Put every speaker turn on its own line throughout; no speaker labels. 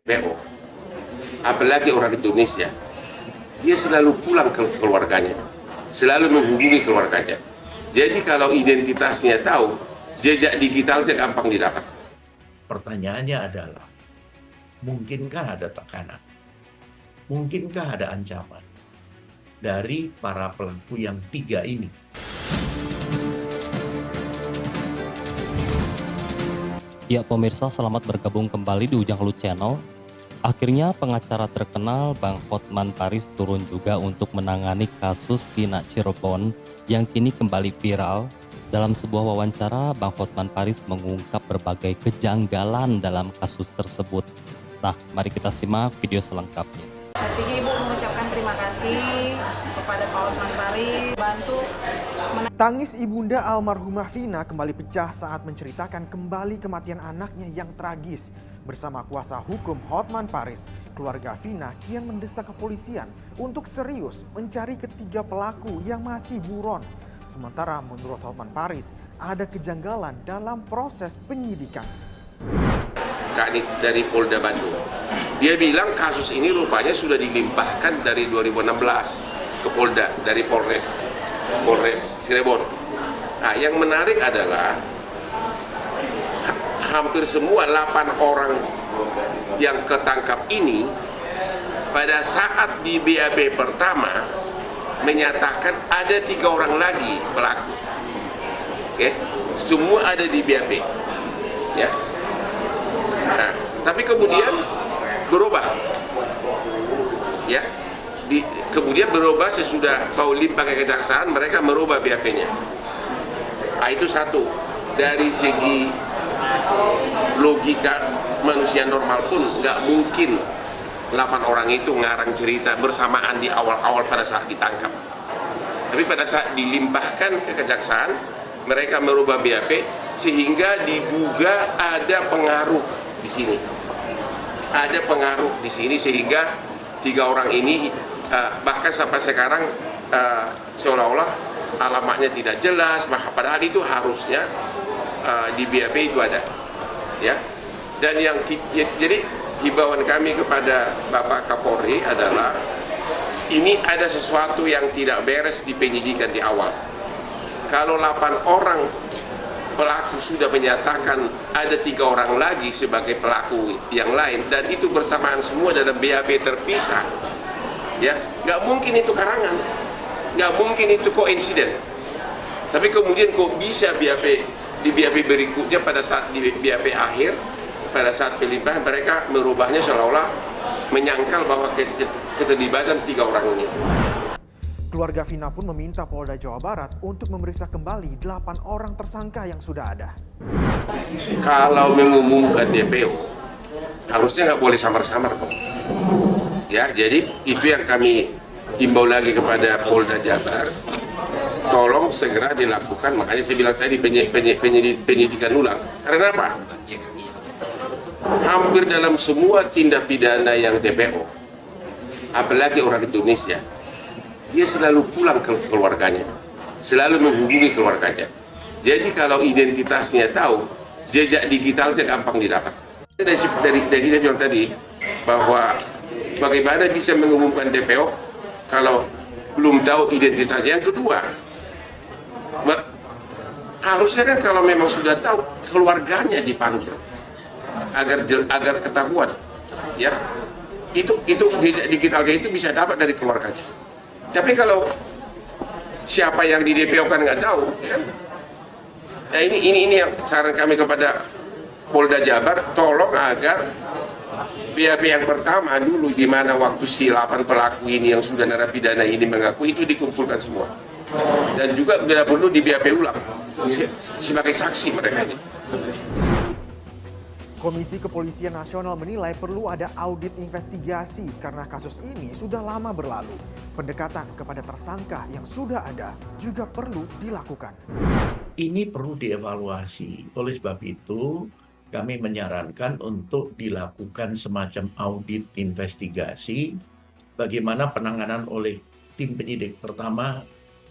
PO, apalagi orang Indonesia, dia selalu pulang ke keluarganya, selalu menghubungi keluarganya. Jadi kalau identitasnya tahu, jejak digitalnya gampang didapat.
Pertanyaannya adalah, mungkinkah ada tekanan? Mungkinkah ada ancaman dari para pelaku yang tiga ini?
Ya pemirsa, selamat bergabung kembali di Ujang Lu Channel. Akhirnya pengacara terkenal Bang Hotman Paris turun juga untuk menangani kasus Vina Cirebon yang kini kembali viral. Dalam sebuah wawancara, Bang Hotman Paris mengungkap berbagai kejanggalan dalam kasus tersebut. Nah, mari kita simak video selengkapnya.
Jadi Ibu mengucapkan terima kasih kepada Pak Hotman Paris bantu.
Tangis ibunda almarhumah Vina kembali pecah saat menceritakan kembali kematian anaknya yang tragis. Bersama kuasa hukum Hotman Paris, keluarga Vina kian mendesak kepolisian untuk serius mencari ketiga pelaku yang masih buron. Sementara menurut Hotman Paris, ada kejanggalan dalam proses penyidikan.
Kak Nik dari Polda Bandung, dia bilang kasus ini rupanya sudah dilimpahkan dari 2016 ke Polda, dari Polres Cirebon. Nah, yang menarik adalah hampir semua 8 orang yang ketangkap ini pada saat di BAP pertama menyatakan ada 3 orang lagi pelaku. Oke, semua ada di BAP. Ya. Nah, tapi kemudian berubah. Ya. Kemudian berubah sesudah mau limpah ke kejaksaan, mereka merubah BAP-nya. Nah, itu satu. Dari segi logika manusia normal pun nggak mungkin 8 orang itu ngarang cerita bersamaan di awal-awal pada saat ditangkap. Tapi pada saat dilimpahkan ke kejaksaan, mereka merubah BAP sehingga diduga ada pengaruh di sini. Ada pengaruh di sini sehingga 3 orang ini bahkan sampai sekarang seolah-olah alamatnya tidak jelas, padahal itu harusnya di BAP itu ada, ya. Dan jadi himbauan kami kepada Bapak Kapolri adalah ini ada sesuatu yang tidak beres di penyidikan di awal. Kalau 8 orang pelaku sudah menyatakan ada 3 orang lagi sebagai pelaku yang lain dan itu bersamaan semua dalam BAP terpisah, ya nggak mungkin itu karangan, nggak mungkin itu koinsiden. Tapi kemudian kok bisa di BAP berikutnya pada saat di BAP akhir, pada saat pelimpahan mereka merubahnya seolah-olah menyangkal bahwa keterlibatan 3 orang ini.
Keluarga Vina pun meminta Polda Jawa Barat untuk memeriksa kembali 8 orang tersangka yang sudah ada.
Kalau mengumumkan DPO, harusnya nggak boleh samar-samar kok. Ya, jadi itu yang kami himbau lagi kepada Polda Jabar. Tolong segera dilakukan, makanya saya bilang tadi penyidikan ulang. Karena apa? Hampir dalam semua tindak pidana yang DPO, apalagi orang Indonesia, dia selalu pulang ke keluarganya, selalu menghubungi keluarganya. Jadi kalau identitasnya tahu, jejak digitalnya gampang didapat. Dari saya bilang tadi, bahwa bagaimana bisa mengumumkan DPO kalau belum tahu identitasnya. Yang kedua, harusnya kan kalau memang sudah tahu, keluarganya dipanggil agar ketahuan, ya. Itu jejak digitalnya itu bisa dapat dari keluarganya. Tapi kalau siapa yang di DPO kan nggak tahu, kan? Nah ini yang saran kami kepada Polda Jabar, tolong agar BAP yang pertama dulu di mana waktu si 8 pelaku ini yang sudah narapidana ini mengaku itu dikumpulkan semua, dan juga bila perlu di BAP ulang sebagai saksi mereka ini.
Komisi Kepolisian Nasional menilai perlu ada audit investigasi karena kasus ini sudah lama berlalu. Pendekatan kepada tersangka yang sudah ada juga perlu dilakukan.
Ini perlu dievaluasi. Oleh sebab itu, kami menyarankan untuk dilakukan semacam audit investigasi bagaimana penanganan oleh tim penyidik pertama,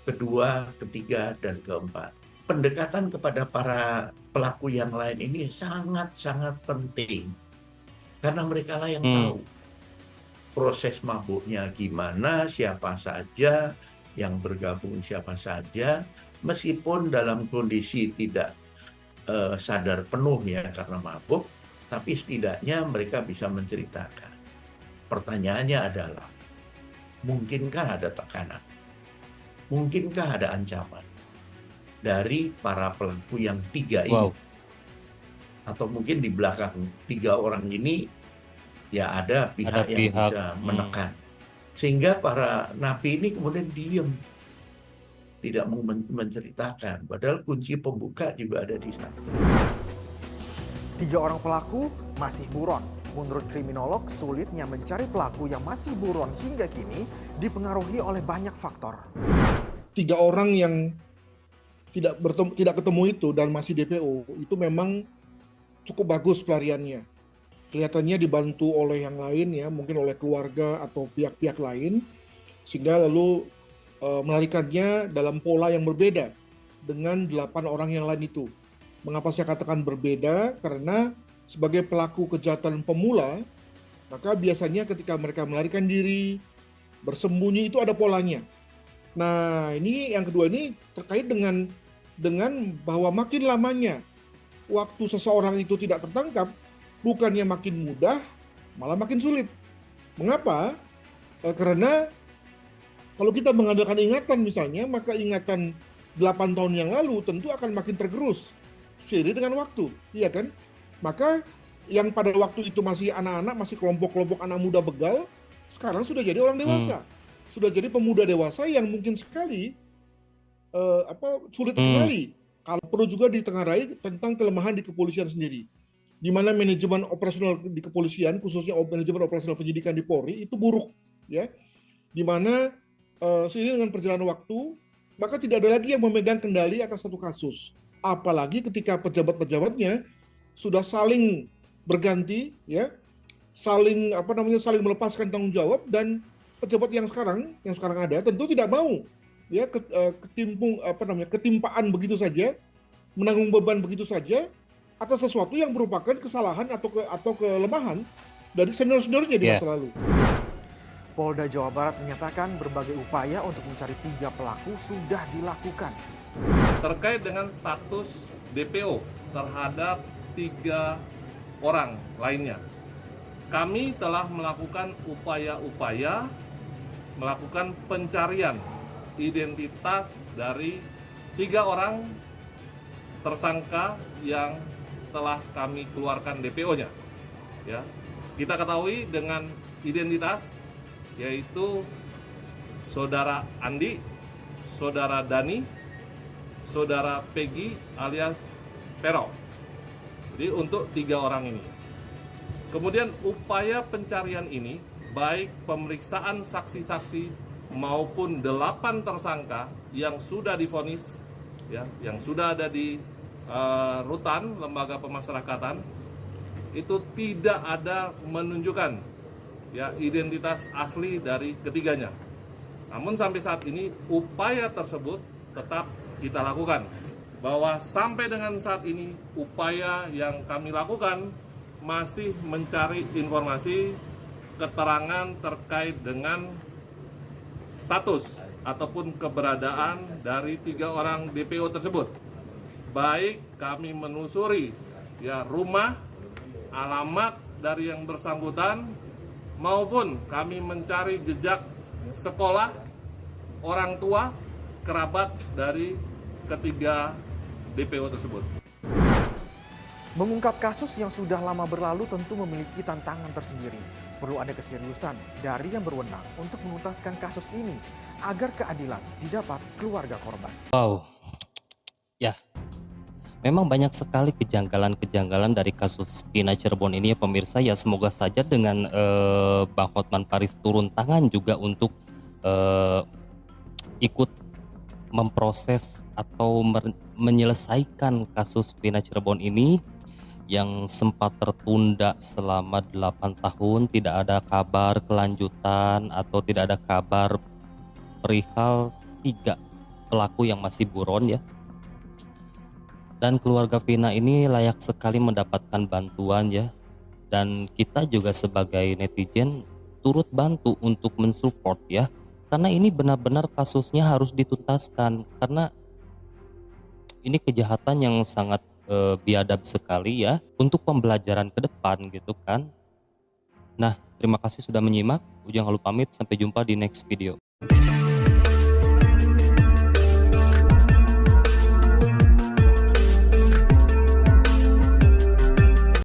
kedua, ketiga, dan keempat. Pendekatan kepada para pelaku yang lain ini sangat-sangat penting. Karena mereka lah yang
Hmm.
tahu proses mabuknya gimana, siapa saja yang bergabung, siapa saja, meskipun dalam kondisi tidak sadar penuh ya karena mabuk, tapi setidaknya mereka bisa menceritakan. Pertanyaannya adalah, mungkinkah ada tekanan? Mungkinkah ada ancaman dari para pelaku yang 3 ini?
Wow.
Atau mungkin di belakang 3 orang ini ya ada pihak yang
pihak,
bisa menekan. Sehingga para napi ini kemudian diem, tidak mau menceritakan. Padahal kunci pembuka juga ada di sana.
3 orang pelaku masih buron. Menurut kriminolog, sulitnya mencari pelaku yang masih buron hingga kini dipengaruhi oleh banyak faktor.
3 orang yang tidak ketemu itu dan masih DPO itu memang cukup bagus pelariannya. Kelihatannya dibantu oleh yang lain ya, mungkin oleh keluarga atau pihak-pihak lain, sehingga lalu melarikannya dalam pola yang berbeda dengan 8 orang yang lain itu. Mengapa saya katakan berbeda? Karena sebagai pelaku kejahatan pemula, maka biasanya ketika mereka melarikan diri, bersembunyi itu ada polanya. Nah, ini yang kedua ini terkait dengan bahwa makin lamanya waktu seseorang itu tidak tertangkap, bukannya makin mudah, malah makin sulit. Mengapa? Karena kalau kita mengandalkan ingatan misalnya, maka ingatan 8 tahun yang lalu tentu akan makin tergerus seiring dengan waktu, iya kan? Maka yang pada waktu itu masih anak-anak, masih kelompok-kelompok anak muda begal, sekarang sudah jadi orang dewasa. Sudah jadi pemuda dewasa yang mungkin sekali sulit terkenali. Kalau perlu juga ditengarai tentang kelemahan di kepolisian sendiri. Di mana manajemen operasional di kepolisian, khususnya manajemen operasional penyidikan di Polri itu buruk, ya. Di mana seiring dengan perjalanan waktu, maka tidak ada lagi yang memegang kendali atas satu kasus. Apalagi ketika pejabat-pejabatnya sudah saling berganti, ya, saling melepaskan tanggung jawab, dan pejabat yang sekarang ada tentu tidak mau, ya, ketimpaan begitu saja, menanggung beban begitu saja atas sesuatu yang merupakan kesalahan atau kelemahan dari senior-seniornya di masa lalu.
Polda Jawa Barat menyatakan berbagai upaya untuk mencari 3 pelaku sudah dilakukan.
Terkait dengan status DPO terhadap 3 orang lainnya, kami telah melakukan upaya-upaya melakukan pencarian identitas dari 3 orang tersangka yang telah kami keluarkan DPO-nya. Ya, kita ketahui dengan identitas yaitu Saudara Andi, Saudara Dani, Saudara Peggy alias Pero. Jadi untuk 3 orang ini. Kemudian upaya pencarian ini, baik pemeriksaan saksi-saksi maupun 8 tersangka yang sudah divonis, ya, yang sudah ada di rutan lembaga pemasyarakatan, itu tidak ada menunjukkan, ya, identitas asli dari ketiganya. Namun sampai saat ini upaya tersebut tetap kita lakukan. Bahwa sampai dengan saat ini upaya yang kami lakukan masih mencari informasi, keterangan terkait dengan status ataupun keberadaan dari 3 orang DPO tersebut. Baik kami menelusuri, ya, rumah, alamat dari yang bersangkutan, maupun kami mencari jejak sekolah, orang tua, kerabat dari ketiga DPO tersebut.
Mengungkap kasus yang sudah lama berlalu tentu memiliki tantangan tersendiri. Perlu ada keseriusan dari yang berwenang untuk menuntaskan kasus ini agar keadilan didapat keluarga korban.
Wow. Ya. Memang banyak sekali kejanggalan-kejanggalan dari kasus Pina Cirebon ini ya pemirsa. Ya, semoga saja dengan Bang Hotman Paris turun tangan juga untuk ikut memproses atau menyelesaikan kasus Pina Cirebon ini yang sempat tertunda selama 8 tahun, tidak ada kabar kelanjutan atau tidak ada kabar perihal 3 pelaku yang masih buron, ya. Dan keluarga Pina ini layak sekali mendapatkan bantuan, ya. Dan kita juga sebagai netizen turut bantu untuk mensupport ya. Karena ini benar-benar kasusnya harus dituntaskan, karena ini kejahatan yang sangat biadab sekali ya, untuk pembelajaran ke depan gitu kan. Nah, terima kasih sudah menyimak. Ujang Halu pamit, sampai jumpa di next video.